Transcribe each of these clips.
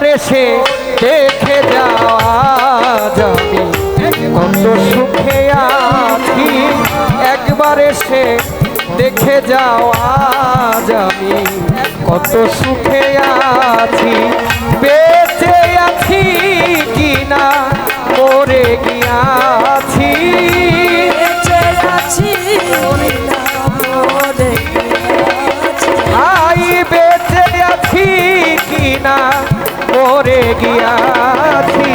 একবার এসে দেখে যাওয়া যাবে কত সুখে আছি। একবার এসে দেখে যাওয়া যাবে কত সুখে আছি। বেঁচে আছি কিনা মরে গিয়াছি, বেঁচে আছি আই বেঁচে আছি কিনা মরে গিয়াছি।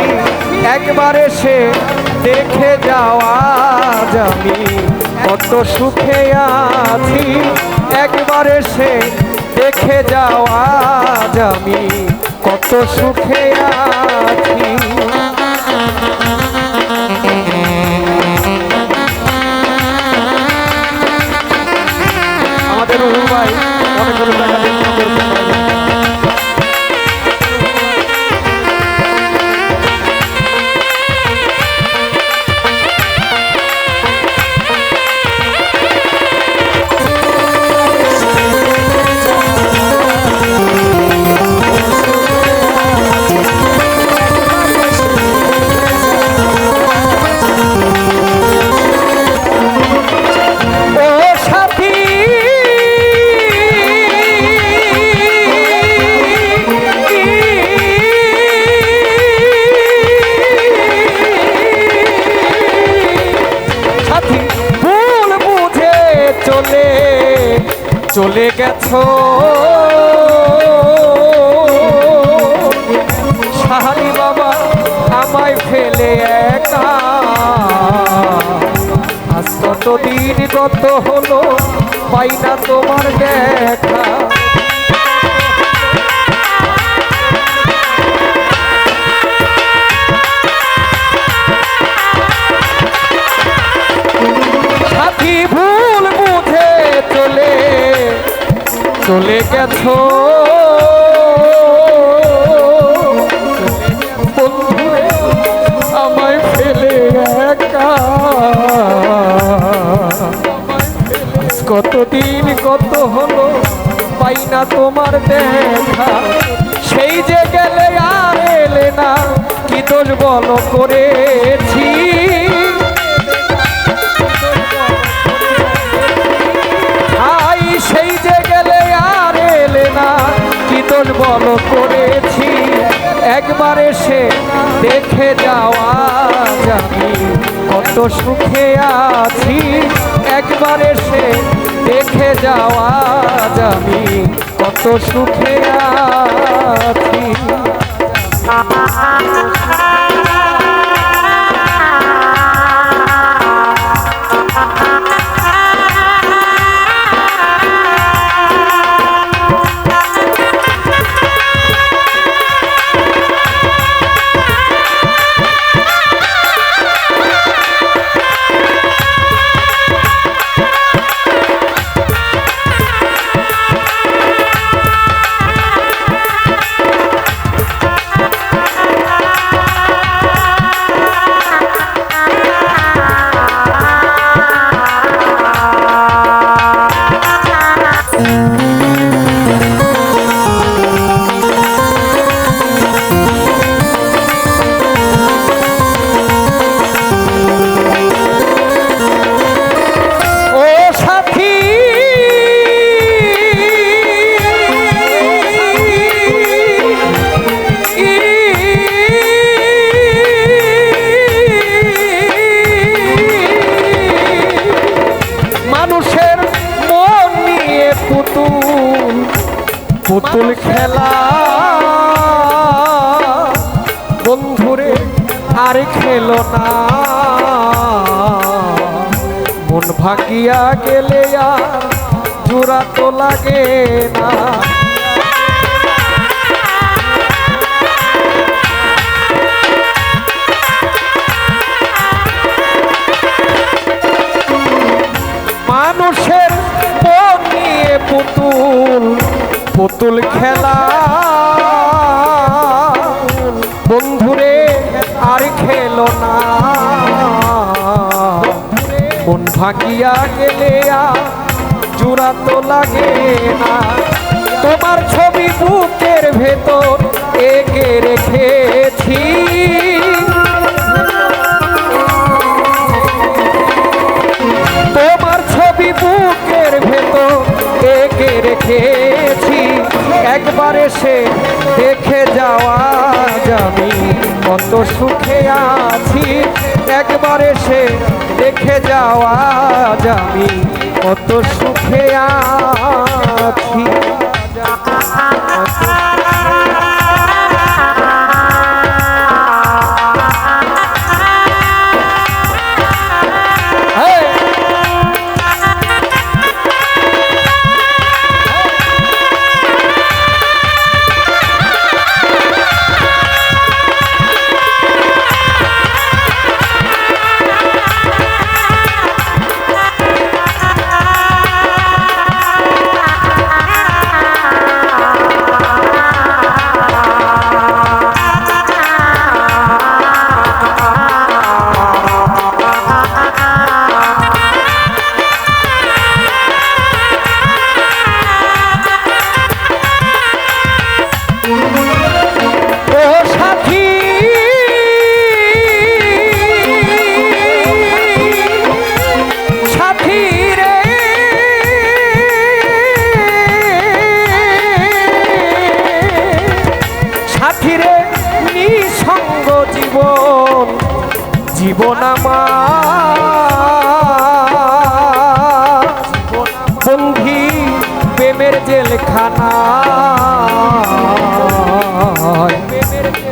একবার এসে দেখে যাওয়া যাবি কত সুখে আছি। একবার এসে দেখে যাওয়া যাবি কত সুখে আছি। আমাদের ভাই অনেকগুলো টাকা দিয়ে চলে গেছো শাহালি বাবা আমায় ফেলে একা। আজ কতদিন কত হলো পাই না তোমার দেখা। সাথী ভুল বুঝে চলে গেছো বন্ধুরে আমায় ফেলে একা। কতদিন কত হলো পাই না তোমার দেখা। সেই যে গেলে আর এলে না কি দোষ বলো করেছি। সেই যে গেলে আর এলে না কি দোষ বলো করেছি। একবার এসে দেখে যাওয়া যাবি কত সুখে আছি। একবার এসে দেখে যাওয়া যাবি কত সুখে আছি। পুতুল খেলা বন্ধুরে আর খেলো না। মন ভাগিয়া গেলে আর জোড়া তো লাগে না। মানুষের মন নিয়ে পুতুল খেলা বন্ধুরে আর খেলো না। মন ভাগিয়া গেলে আর জোড়া তো লাগে না। তোমার ছবি বুকের ভেতর এঁকে রেখেছি। তোমার ছবি বুকের ভেতর এঁকে রেখেছি। একবার এসে দেখে যাওয়া যাবি কত সুখে আছি। একবার এসে দেখে যাওয়া যাবি কত সুখে আছি। জীবন আমার বন্ধি প্রেমের জেলখানা।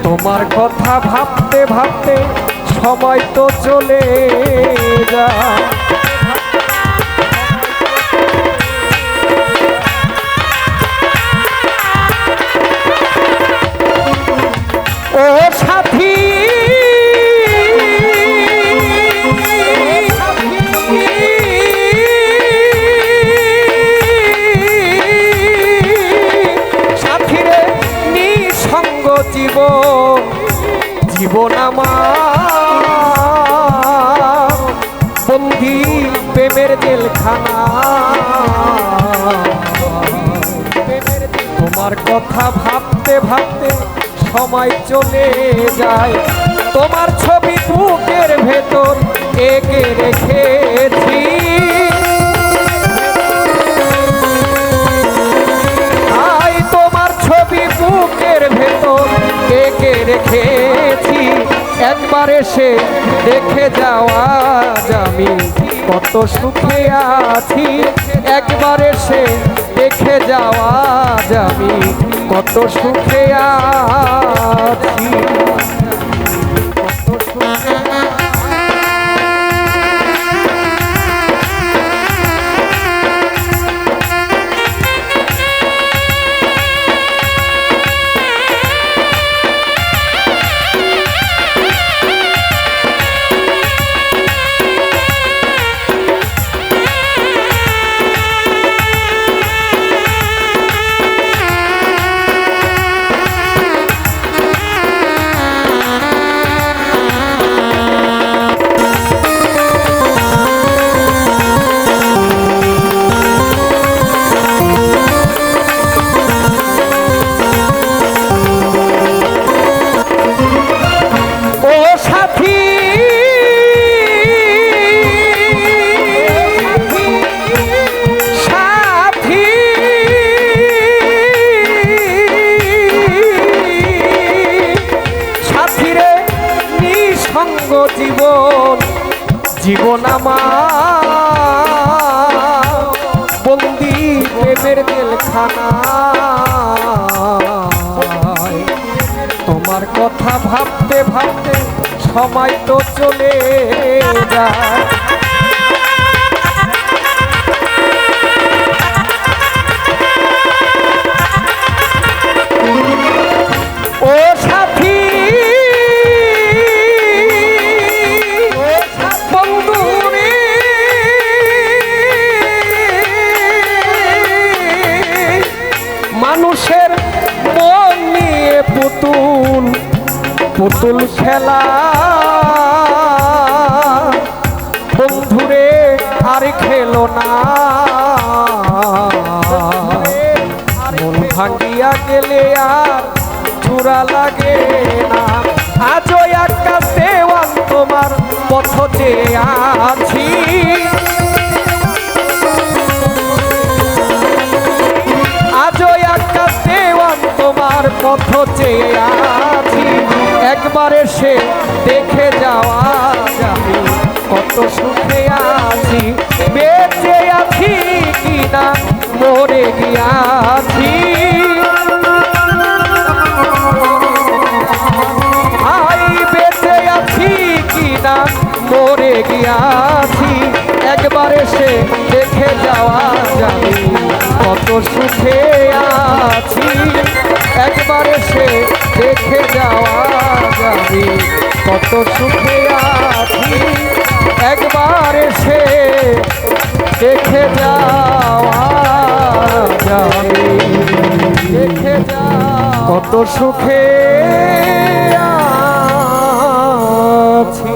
তোমার কথা ভাবতে ভাবতে সময় তো চলে যায়। ও সাথী জীবন আমার বন্দি প্রেমের জেলখানা। তোমার কথা ভাবতে ভাবতে সময় চলে যায়। তোমার ছবি বুকের ভেতর এঁকে রেখেছি। তোমার ছবি বুকের ভেতর এঁকে রেখেছি। একবার এসে দেখে যাওয়া যাবি কত সুখে আছি। একবার এসে দেখে যাওয়া যাবি কত সুখে আছি। জীবন জীবন আমার বন্দি প্রেমের জেলখানা। তোমার কথা ভাবতে ভাবতে সময় তো চলে যায়। ও সাথী বন্ধুরে মানুষের মন নিয়ে পুতুল পুতুল খেলা বন্ধুরে আর খেলো না। মন ভাঙিয়া গেলে আর জোড়া লাগে না। আজও আকাশ দেওয়াল তোমার পথ চেয়ে আছি। আজও আকাশ দেওয়াল তোমার পথ চেয়ে আছি। একবার এসে দেখে যাওয়া যাবে কত সুখে আছি। বেঁচে আছি কিনা মরে গিয়াছি। আই বেঁচে আছি কিনা মরে গিয়াছি। একবার এসে দেখে যাওয়া যাবে কত সুখে আছি। একবার এসে দেখে যাওয়া যাবে কত সুখে আছি। একবার এসে দেখে যাওয়া যাবে দেখে যা কত সুখে আছি।